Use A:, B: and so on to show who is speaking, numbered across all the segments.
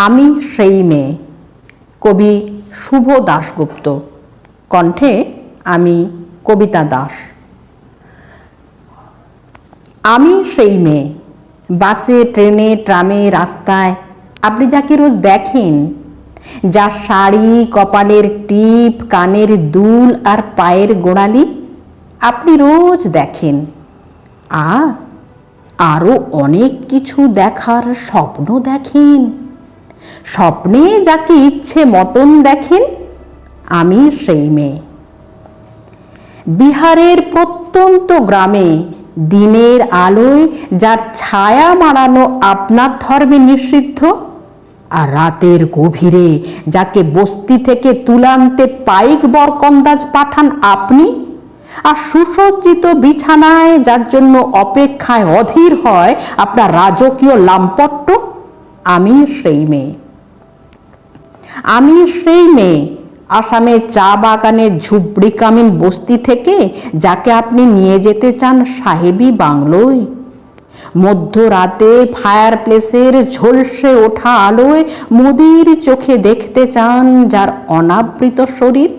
A: আমি সেই মেয়ে, কবি শুভ দাশগুপ্ত, কণ্ঠে আমি কবিতা দাস। আমি সেই মেয়ে, বাসে, ট্রেনে, ট্রামে, রাস্তায় আপনি যাকে রোজ দেখেন, যার শাড়ি, কপালের টিপ, কানের দুল আর পায়ের গোড়ালি আপনি রোজ দেখেন। আর আরও অনেক কিছু দেখার স্বপ্ন দেখেন। স্বপ্নে যাকে ইচ্ছে মতন দেখেন, আমি সেই মেয়ে। বিহারের প্রত্যন্ত গ্রামে দিনের আলোয় যার ছায়া মাড়ানো আপনার ধর্মে নিষিদ্ধ, আর রাতের গভীরে যাকে বস্তি থেকে তুলে আনতে পাইক বরকন্দাজ পাঠান আপনি, আর সুসজ্জিত বিছানায় যার জন্য অপেক্ষায় অধীর হয় আপনার রাজকীয় লাম্পট্য, আমি সেই মেয়ে। আমি সেই মেয়ে আসামের চা বাগানের ঝুপড়ি কামিন বস্তি থেকে যাকে আপনি নিয়ে যেতে চান সাহেবী বাংলোয়। মধ্যরাতে ফায়ার প্লেসের ঝলসে ওঠা আলোয় মোদির চোখে দেখতে চান যার অনাবৃত শরীর,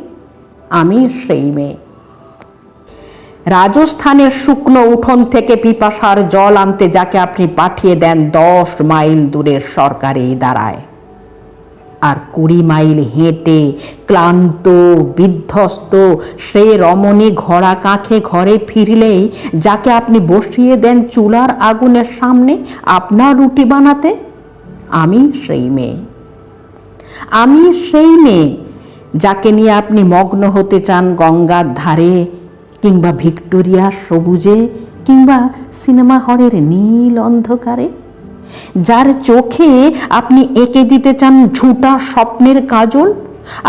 A: আমি সেই মেয়ে। রাজস্থানের শুকনো উঠোন থেকে পিপাসার জল আনতে যাকে আপনি পাঠিয়ে দেন 10 মাইল দূরের সরকারি দাঁড়ায়, আর 20 মাইল হেঁটে ক্লান্ত বিধ্বস্ত সেই রমণী ঘোড়া কাঁখে ঘরে ফিরলেই যাকে আপনি বসিয়ে দেন চুলার আগুনের সামনে আপনার রুটি বানাতে, আমি সেই মেয়ে। আমি সেই মেয়ে যাকে নিয়ে আপনি মগ্ন হতে চান গঙ্গার ধারে, কিংবা ভিক্টোরিয়ার সবুজে, কিংবা সিনেমা হলের নীল অন্ধকারে, যার চোখে আপনি এঁকে দিতে চান ঝুটা স্বপ্নের কাজল,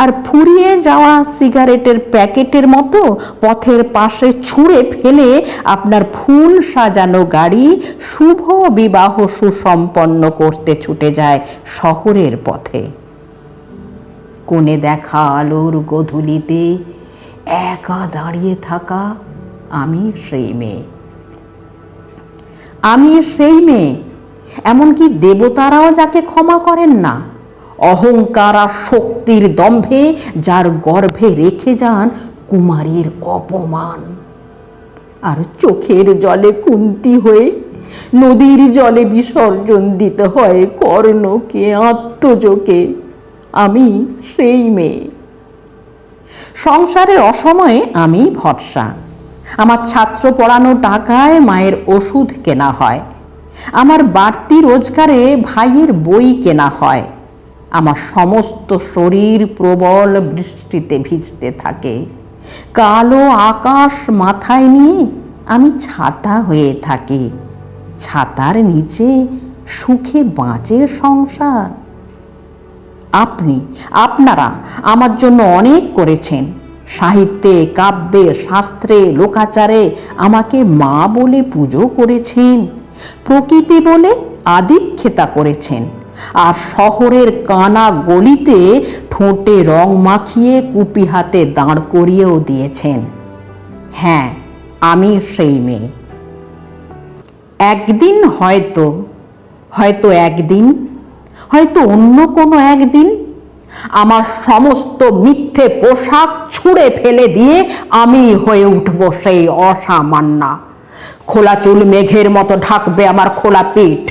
A: আর ফুরিয়ে যাওয়া সিগারেটের প্যাকেটের মতো পথের পাশে ছুঁড়ে ফেলে আপনার ফুল সাজানো গাড়ি শুভ বিবাহ সুসম্পন্ন করতে ছুটে যায় শহরের পথে। কোণে দেখা আলোর গোধূলিতে একা দাঁড়িয়ে থাকা আমি সেই মেয়ে। আমি সেই মেয়ে এমনকি দেবতারাও যাকে ক্ষমা করেন না, অহংকার আর শক্তির দম্ভে যার গর্ভে রেখে যান কুমারীর অপমান, আর চোখের জলে কুন্তি হয়ে নদীর জলে বিসর্জন দিতে হয় কর্ণকে, আত্মজকে, আমি সেই মেয়ে। সংসারের অসময়ে আমি ভরসা। আমার ছাত্র পড়ানো টাকায় মায়ের ওষুধ কেনা হয়, আমার বাড়তি রোজগারে ভাইয়ের বই কেনা হয়। আমার সমস্ত শরীর প্রবল বৃষ্টিতে ভিজতে থাকে। কালো আকাশ মাথায় নিয়ে আমি ছাতা হয়ে থাকি। ছাতার নিচে সুখে বাঁচে সংসার। আপনারা আমার জন্য অনেক করেছেন। সাহিত্যে, কাব্যে, শাস্ত্রে, লোকাচারে আমাকে মা বলে পুজো করেছেন, প্রকৃতি বলে আদিক্ষেতা করেছেন, আর শহরের কানা গলিতে ঠোঁটে রং মাখিয়ে কুপি হাতে দাঁড় করিয়েও দিয়েছেন। হ্যাঁ, আমি সেই মেয়ে। একদিন হয়তো একদিন, হয়তো অন্য কোনো একদিন আমার সমস্ত মিথ্যে পোশাক ছুঁড়ে ফেলে দিয়ে আমি হয়ে উঠব সেই অসামান্যা। খোলা চুল মেঘের মতো ঢাকবে আমার খোলা পিঠ,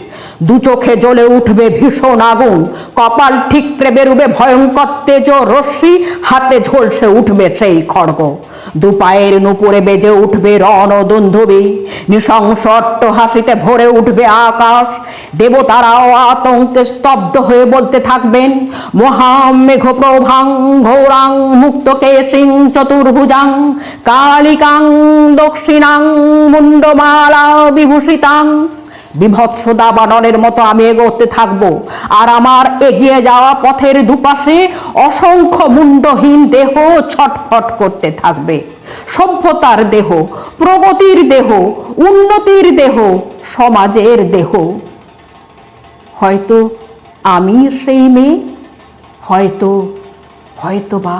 A: দু চোখে জ্বলে উঠবে ভীষণ আগুন, কপাল ঠিকরে বেরুবে ভয়ঙ্কর তেজ রশ্মি, হাতে ঝলসে উঠবে সেই খড়গ, দু পায়ের নুপুরে বেজে উঠবে রণদুন্ধুবি, নৃশংস অট্টহাসিতে ভরে উঠবে আকাশ। দেবতারাও আতঙ্কে স্তব্ধ হয়ে বলতে থাকবেন, মহামেঘ প্রভাং ঘোরাং মুক্তকেশিং চতুর্ভুজাং কালিকাং দক্ষিণাং মুন্ডমালা বিভূষিতাং। বিভৎস দাবানলের মতো আমি এগোতে থাকবো, আর আমার এগিয়ে যাওয়া পথের দুপাশে অসংখ্য মুন্ডহীন দেহ ছটফট করতে থাকবে। সভ্যতার দেহ, প্রগতির দেহ, উন্নতির দেহ, সমাজের দেহ। হয়তো আমি সেই মেয়ে, হয়তো বা